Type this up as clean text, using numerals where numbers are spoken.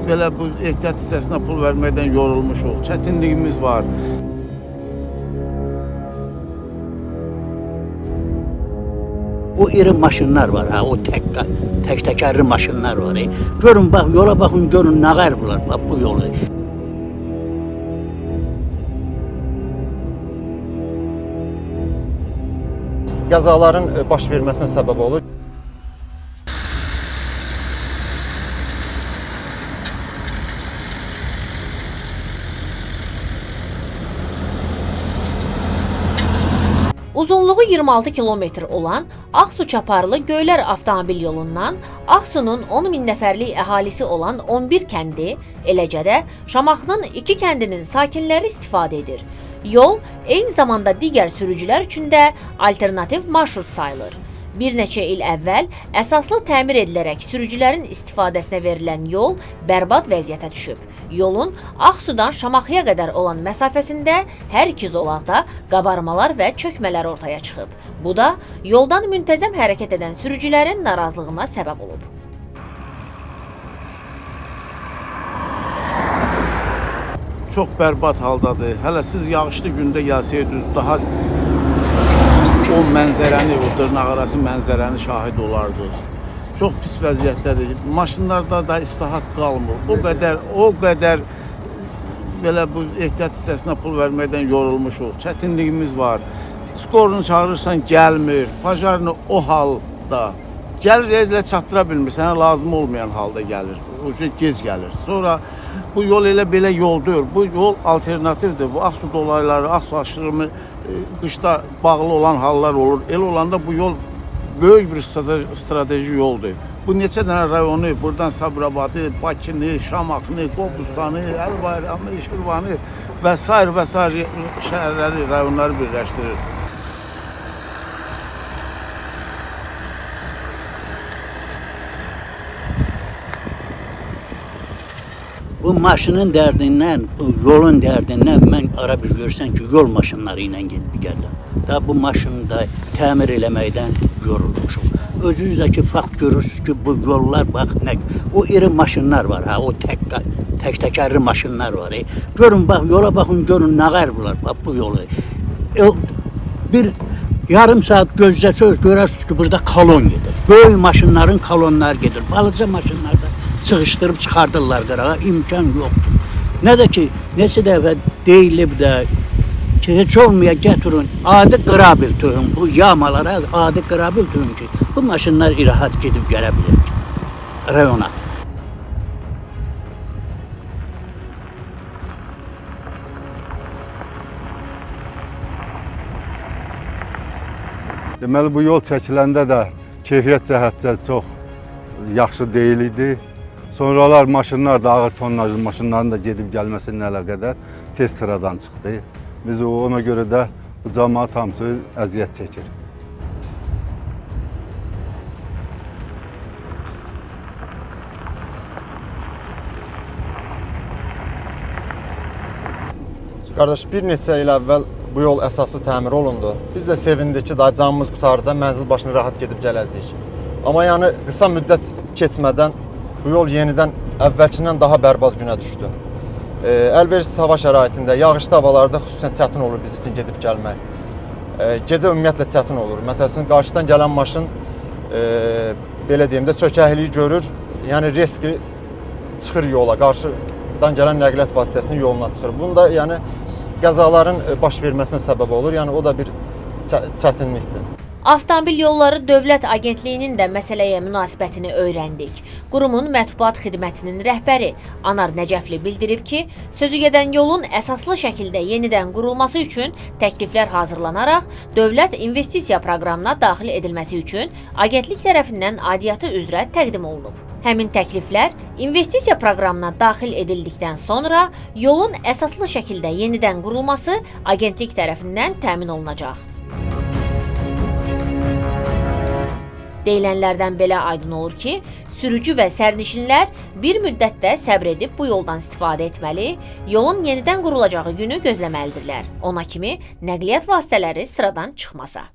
belə bu ehtiyat hissəsinə pul verməkdən yorulmuşuq. Çətinliyimiz var. O iri maşınlar var, ha, o tək təkərli maşınlar var. Görün, bax, yola baxın, görün, nə qəriblər, bax, bu yolu. Qəzaların baş verməsinə səbəb olur. Uzunluğu 26 kilometr olan Ağsu-Çaparlı Göylər avtomobil yolundan Ağsunun 10 min nəfərlik əhalisi olan 11 kəndi, eləcə də Şamaxının 2 kəndinin sakinləri istifadə edir. Yol eyni zamanda digər sürücülər üçün də alternativ marşrut sayılır. Bir neçə il əvvəl əsaslı təmir edilərək sürücülərin istifadəsinə verilən yol bərbad vəziyyətə düşüb. Yolun Ağsudan Şamaxıya qədər olan məsafəsində hər iki zolaqda qabarmalar və çökmələr ortaya çıxıb. Bu da yoldan müntəzəm hərəkət edən sürücülərin narazılığına səbəb olub. Çox bərbad haldadır. Hələ siz yağışlı gündə gəlsəydiniz daha o mənzərəni, o dırnaqarası mənzərəni şahid olardınız. Çox pis vəziyyətdədir. Maşınlarda da islahat qalmır. O qədər belə bu ehtiyat hissəsinə pul verməkdən yorulmuşuq. Çətinliyimiz var. Skorunu çağırırsan, gəlmir. Pajarını o halda. Gəlir, elə çatdıra bilmir. Sənə lazım olmayan halda gəlir. O şey gec gəlir. Sonra bu yol elə belə yol deyil. Bu yol alternativdir. Bu Ağsu dolayları, Ağsu aşırımı qışda bağlı olan hallar olur. El olanda bu yol böyük bir strateji yoldur. Bu neçə dənə rayonu, buradan Sabirabadı, Bakını, Şamaxını, Qobustanı, Əlbayramı, İşirvanı və s. şəhərləri, rayonları birləşdirir. Bu maşının dərdindən, bu yolun dərdindən mən ara bir görsən ki, yol maşınları ilə gedib gəlirəm. Da bu maşını da təmir eləməkdən yorulmuşum. Özünüzdəki fakt görürsünüz ki, bu yollar, bax, o iri maşınlar var, ha, o tək təkərli maşınlar var. Görün, bax, yola baxın, görün, nə qəriblər, bax, bu yolu. Bir yarım saat gözləsəz, görərsiniz ki, burada kolon gedir. Böyük maşınların kolonları gedir. Balaca maşınlarda sıxışdırıb çıxardırlar qırağa, imkan yoxdur. Nə də ki, neçə dəfə deyilib də ki, heç olmaya gətirin, adi qırabil töyün, bu yamalara adi qırabil töyün ki, bu maşınlar rahat gedib gələ bilir rayona. Deməli, bu yol çəkiləndə də keyfiyyət cəhətdə çox yaxşı deyil idi. Sonralar maşınlar da, ağır tonnajlı maşınların da gedib gəlməsinə əlaqədar tez sıradan çıxdı. Biz ona görə də bu cəmaət hamısı əziyyət çəkir. Qardaş, bir neçə il əvvəl bu yol əsaslı təmir olundu. Biz də sevindik ki, daha canımız qutardı, mənzil başına rahat gedib gələcəyik. Amma yəni qısa müddət keçmədən bu yol yenidən əvvəlkindən daha bərbad günə düşdü. Əlverişsiz hava şəraitində, yağışlı havalarda xüsusən çətin olur biz üçün gedib gəlmək. Gecə ümumiyyətlə çətin olur. Məsələn, qarşıdan gələn maşın belə deyim də çökəkliyi görür, yəni riski çıxır yola, qarşıdan gələn nəqliyyat vasitəsinin yoluna çıxır. Bunda yəni qəzaların baş verməsinə səbəb olur, yəni o da bir çətinlikdir. Avtomobil Yolları Dövlət Agentliyinin də məsələyə münasibətini öyrəndik. Qurumun mətbuat xidmətinin rəhbəri Anar Nəcəfli bildirib ki, sözügedən yolun əsaslı şəkildə yenidən qurulması üçün təkliflər hazırlanaraq dövlət investisiya proqramına daxil edilməsi üçün agentlik tərəfindən aidiyyatı üzrə təqdim olunub. Həmin təkliflər investisiya proqramına daxil edildikdən sonra yolun əsaslı şəkildə yenidən qurulması agentlik tərəfindən təmin olunacaq. Deyilənlərdən belə aydın olur ki, sürücü və sərnişinlər bir müddətdə səbr edib bu yoldan istifadə etməli, yolun yenidən qurulacağı günü gözləməlidirlər. Ona kimi nəqliyyat vasitələri sıradan çıxmasa.